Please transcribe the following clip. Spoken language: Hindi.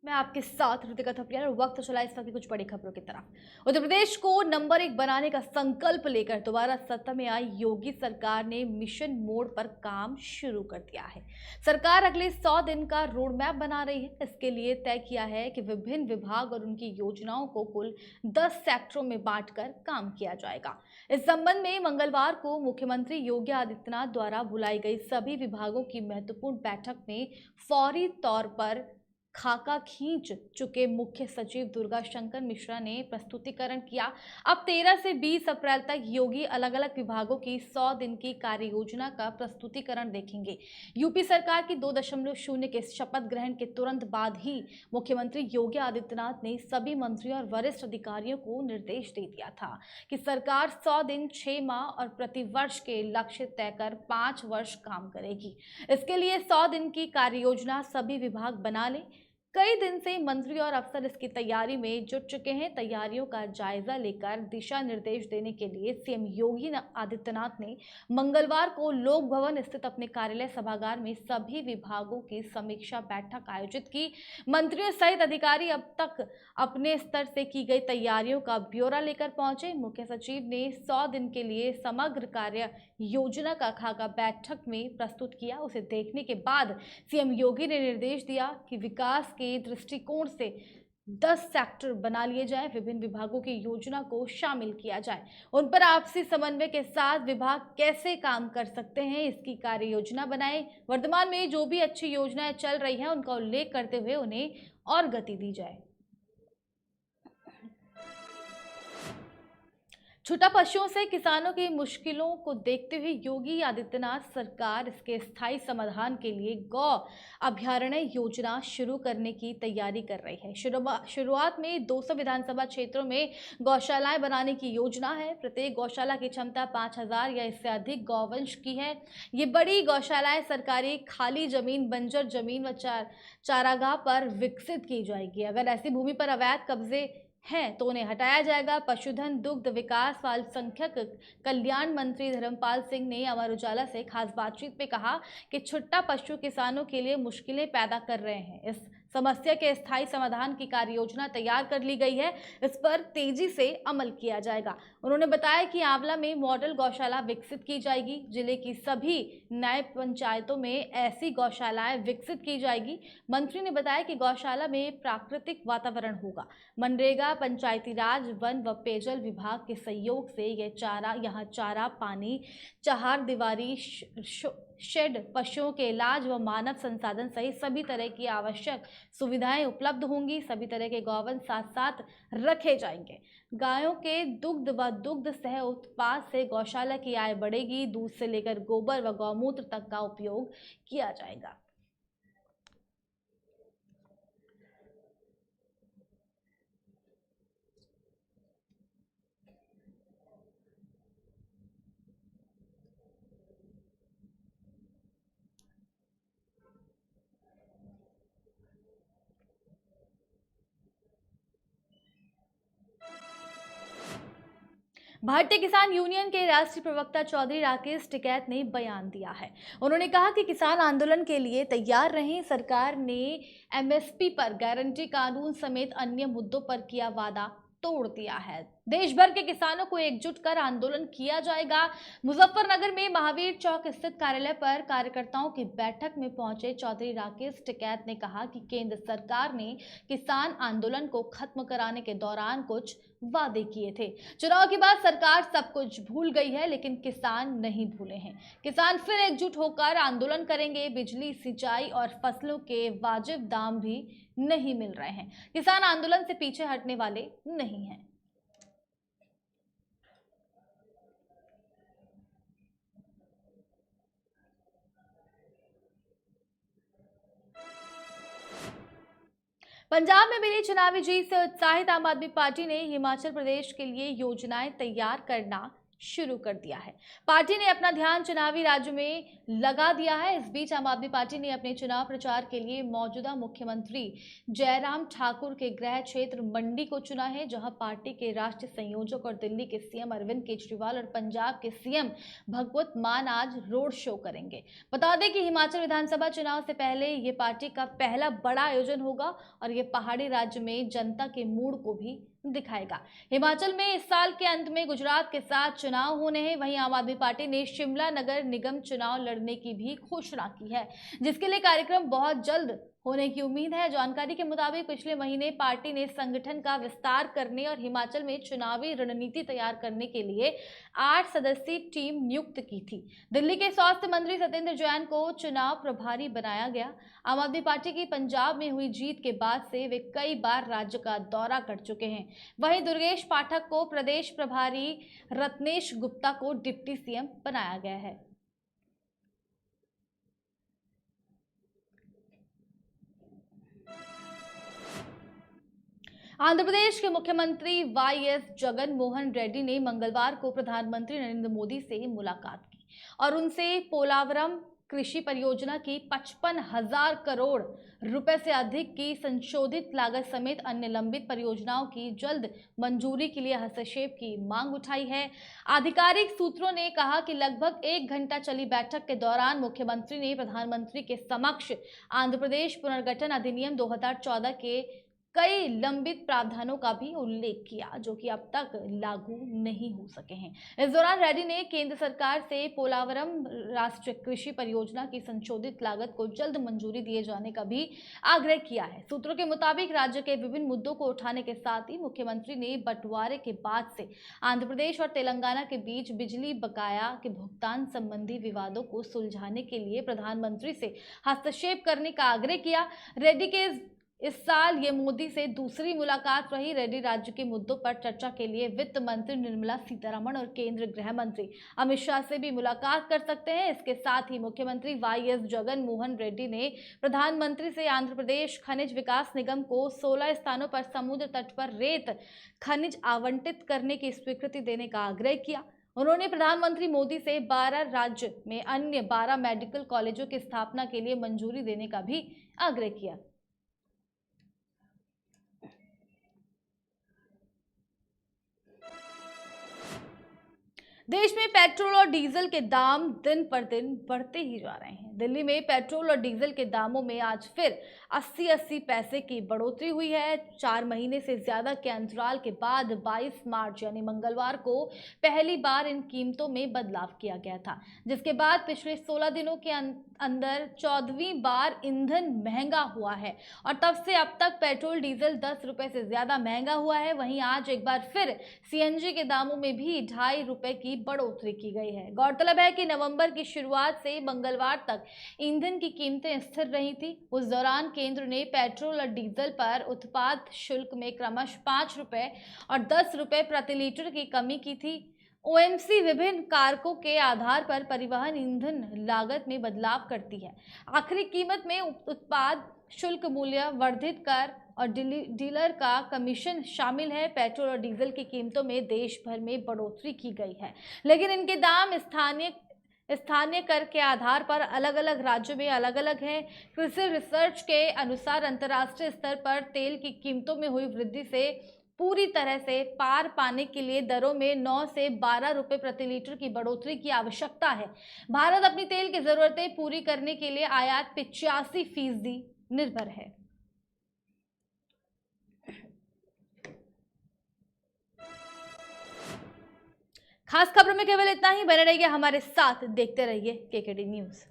मैं आपके साथ ऋतिका थपलियाल और वक्त चला इस वक्त की कुछ बड़ी खबरों की तरफ। उत्तर प्रदेश को नंबर 1 बनाने का संकल्प लेकर दोबारा सत्ता में आई योगी सरकार ने मिशन मोड पर काम शुरू कर दिया है। सरकार अगले 100 दिन का रोड मैप बना रही है। इसके लिए तय किया है कि विभिन्न विभाग और उनकी योजनाओं को कुल 10 सेक्टरों में बांटकर काम किया जाएगा। इस संबंध में मंगलवार को मुख्यमंत्री योगी आदित्यनाथ द्वारा बुलाई गई सभी विभागों की महत्वपूर्ण बैठक में फौरी तौर पर खाका खींच चुके मुख्य सचिव दुर्गा शंकर मिश्रा ने प्रस्तुतिकरण किया। अब 13 से 20 अप्रैल तक योगी अलग अलग विभागों की 100 दिन की कार्य योजना का प्रस्तुतिकरण देखेंगे। यूपी सरकार की 2.0 के शपथ ग्रहण के तुरंत बाद ही मुख्यमंत्री योगी आदित्यनाथ ने सभी मंत्रियों और वरिष्ठ अधिकारियों को निर्देश दे दिया था कि सरकार 100 दिन 6 माह और प्रतिवर्ष के लक्ष्य तय कर 5 वर्ष काम करेगी। इसके लिए 100 दिन की कार्य योजना सभी विभाग बना लें। कई दिन से मंत्री और अफसर इसकी तैयारी में जुट चुके हैं। तैयारियों का जायजा लेकर दिशा निर्देश देने के लिए सीएम योगी आदित्यनाथ ने मंगलवार को लोक भवन स्थित अपने कार्यालय सभागार में सभी विभागों की समीक्षा बैठक आयोजित की। मंत्रियों सहित अधिकारी अब तक अपने स्तर से की गई तैयारियों का ब्यौरा लेकर पहुंचे। मुख्य सचिव ने 100 दिन के लिए समग्र कार्य योजना का खाका बैठक में प्रस्तुत किया। उसे देखने के बाद सीएम योगी ने निर्देश दिया कि विकास के दृष्टिकोण से 10 सेक्टर बना लिए जाएं, विभिन्न विभागों की योजना को शामिल किया जाए, उन पर आपसी समन्वय के साथ विभाग कैसे काम कर सकते हैं इसकी कार्य योजना बनाएं। वर्तमान में जो भी अच्छी योजनाएं चल रही हैं उनका उल्लेख करते हुए उन्हें और गति दी जाए। छूटा पशुओं से किसानों की मुश्किलों को देखते हुए योगी आदित्यनाथ सरकार इसके स्थायी समाधान के लिए गौ अभयारण्य योजना शुरू करने की तैयारी कर रही है। शुरुआत में 200 विधानसभा क्षेत्रों में गौशालाएं बनाने की योजना है। प्रत्येक गौशाला की क्षमता 5000 या इससे अधिक गौवंश की है। ये बड़ी गौशालाएं सरकारी खाली जमीन, बंजर जमीन व चारागाह पर विकसित की जाएगी। अगर ऐसी भूमि पर अवैध कब्जे हैं तो उन्हें हटाया जाएगा। पशुधन, दुग्ध विकास व अल्पसंख्यक कल्याण मंत्री धर्मपाल सिंह ने अमर उजाला से खास बातचीत में कहा कि छुट्टा पशु किसानों के लिए मुश्किलें पैदा कर रहे हैं। इस समस्या के स्थायी समाधान की कार्य योजना तैयार कर ली गई है। इस पर तेजी से अमल किया जाएगा। उन्होंने बताया कि आंवला में मॉडल गौशाला विकसित की जाएगी। जिले की सभी न्याय पंचायतों में ऐसी गौशालाएं विकसित की जाएगी। मंत्री ने बताया कि गौशाला में प्राकृतिक वातावरण होगा। मनरेगा, पंचायती राज, वन व पेयजल विभाग के सहयोग से यहाँ चारा, पानी, चहारदीवारी, शेड, पशुओं के इलाज व मानव संसाधन सहित सभी तरह की आवश्यक सुविधाएं उपलब्ध होंगी। सभी तरह के गौवंश साथ साथ रखे जाएंगे। गायों के दुग्ध व दुग्ध सह उत्पाद से गौशाला की आय बढ़ेगी। दूध से लेकर गोबर व गौमूत्र तक का उपयोग किया जाएगा। भारतीय किसान यूनियन के राष्ट्रीय प्रवक्ता चौधरी राकेश टिकैत ने बयान दिया है। उन्होंने कहा कि किसान आंदोलन के लिए तैयार रहें। सरकार ने एमएसपी पर गारंटी कानून समेत अन्य मुद्दों पर किया वादा तोड़ दिया है। देश भर के किसानों को एकजुट कर आंदोलन किया जाएगा। मुजफ्फरनगर में महावीर चौक स्थित कार्यालय पर कार्यकर्ताओं की बैठक में पहुंचे चौधरी राकेश टिकैत ने कहा कि केंद्र सरकार ने किसान आंदोलन को खत्म कराने के दौरान कुछ वादे किए थे। चुनाव के बाद सरकार सब कुछ भूल गई है, लेकिन किसान नहीं भूले हैं। किसान फिर एकजुट होकर आंदोलन करेंगे। बिजली, सिंचाई और फसलों के वाजिब दाम भी नहीं मिल रहे हैं। किसान आंदोलन से पीछे हटने वाले नहीं हैं। पंजाब में मिली चुनावी जीत से उत्साहित आम आदमी पार्टी ने हिमाचल प्रदेश के लिए योजनाएं तैयार करना शुरू कर दिया है। पार्टी ने अपना ध्यान चुनावी राज्य में लगा दिया है। इस बीच आम आदमी पार्टी ने अपने चुनाव प्रचार के लिए मौजूदा मुख्यमंत्री जयराम ठाकुर के गृह क्षेत्र मंडी को चुना है, जहां पार्टी के राष्ट्रीय संयोजक और दिल्ली के सीएम अरविंद केजरीवाल और पंजाब के सीएम भगवंत मान आज रोड शो करेंगे। बता दें कि हिमाचल विधानसभा चुनाव से पहले ये पार्टी का पहला बड़ा आयोजन होगा और ये पहाड़ी राज्य में जनता के मूड को भी दिखाएगा। हिमाचल में इस साल के अंत में गुजरात के साथ चुनाव होने हैं। वहीं आम आदमी पार्टी ने शिमला नगर निगम चुनाव लड़ने की भी घोषणा की है, जिसके लिए कार्यक्रम बहुत जल्द होने की उम्मीद है। जानकारी के मुताबिक पिछले महीने पार्टी ने संगठन का विस्तार करने और हिमाचल में चुनावी रणनीति तैयार करने के लिए 8 सदस्यीय टीम नियुक्त की थी। दिल्ली के स्वास्थ्य मंत्री सत्येंद्र जैन को चुनाव प्रभारी बनाया गया। आम आदमी पार्टी की पंजाब में हुई जीत के बाद से वे कई बार राज्य का दौरा कर चुके हैं। वहीं दुर्गेश पाठक को प्रदेश प्रभारी, रत्नेश गुप्ता को डिप्टी सीएम बनाया गया है। आंध्र प्रदेश के मुख्यमंत्री वाईएस जगन मोहन रेड्डी ने मंगलवार को प्रधानमंत्री नरेंद्र मोदी से मुलाकात की और उनसे पोलावरम कृषि परियोजना की 55,000 करोड़ रुपए से अधिक की संशोधित लागत समेत अन्य लंबित परियोजनाओं की जल्द मंजूरी के लिए हस्तक्षेप की मांग उठाई है। आधिकारिक सूत्रों ने कहा कि लगभग 1 घंटा चली बैठक के दौरान मुख्यमंत्री ने प्रधानमंत्री के समक्ष आंध्र प्रदेश पुनर्गठन अधिनियम 2014 के कई लंबित प्रावधानों का भी उल्लेख किया, जो कि अब तक लागू नहीं हो सके हैं। इस दौरान रेड्डी ने केंद्र सरकार से पोलावरम राष्ट्रीय कृषि परियोजना की संशोधित लागत को जल्द मंजूरी दिए जाने का भी आग्रह किया है। सूत्रों के मुताबिक राज्य के विभिन्न मुद्दों को उठाने के साथ ही मुख्यमंत्री ने बंटवारे के बाद से आंध्र प्रदेश और तेलंगाना के बीच बिजली बकाया के भुगतान संबंधी विवादों को सुलझाने के लिए प्रधानमंत्री से हस्तक्षेप करने का आग्रह किया। रेड्डी के इस साल ये मोदी से दूसरी मुलाकात रही। रेड्डी राज्य के मुद्दों पर चर्चा के लिए वित्त मंत्री निर्मला सीतारमण और केंद्रीय गृह मंत्री अमित शाह से भी मुलाकात कर सकते हैं। इसके साथ ही मुख्यमंत्री वाईएस जगन मोहन रेड्डी ने प्रधानमंत्री से आंध्र प्रदेश खनिज विकास निगम को 16 स्थानों पर समुद्र तट पर रेत खनिज आवंटित करने की स्वीकृति देने का आग्रह किया। उन्होंने प्रधानमंत्री मोदी से 12 राज्य में अन्य 12 मेडिकल कॉलेजों की स्थापना के लिए मंजूरी देने का भी आग्रह किया। देश में पेट्रोल और डीजल के दाम दिन पर दिन बढ़ते ही जा रहे हैं। दिल्ली में पेट्रोल और डीजल के दामों में आज फिर 80 पैसे की बढ़ोतरी हुई है। 4 महीने से ज्यादा के अंतराल के बाद 22 मार्च यानी मंगलवार को पहली बार इन कीमतों में बदलाव किया गया था, जिसके बाद पिछले 16 दिनों के अंदर 14वीं बार ईंधन महंगा हुआ है और तब से अब तक पेट्रोल डीजल 10 रुपए से ज्यादा महंगा हुआ है। वहीं आज एक बार फिर सीएनजी के दामों में भी 2.5 रुपए की बढ़ोतरी की गई है। गौरतलब है कि नवंबर की शुरुआत से मंगलवार तक ईंधन की कीमतें स्थिर रही थी। उस दौरान केंद्र ने पेट्रोल और डीजल पर उत्पाद शुल्क में क्रमशः 5 रुपए और 10 रुपए प्रति लीटर की कमी की थी। ओएमसी विभिन्न कारकों के आधार पर परिवहन ईंधन लागत में बदलाव करती है। आखिरी कीमत में उत्पाद शुल्क, मूल्य वर्धित कर और डीलर का कमीशन शामिल है। पेट्रोल और डीजल की कीमतों में देश भर में बढ़ोतरी की गई है, लेकिन इनके दाम स्थानीय कर के आधार पर अलग अलग राज्यों में अलग अलग हैं। कृषि रिसर्च के अनुसार अंतर्राष्ट्रीय स्तर पर तेल की कीमतों में हुई वृद्धि से पूरी तरह से पार पाने के लिए दरों में 9 से 12 रुपए प्रति लीटर की बढ़ोतरी की आवश्यकता है। भारत अपनी तेल की जरूरतें पूरी करने के लिए आयात 85% निर्भर है। खास खबरों में केवल इतना ही। बने रहिए हमारे साथ, देखते रहिए केकेडी न्यूज।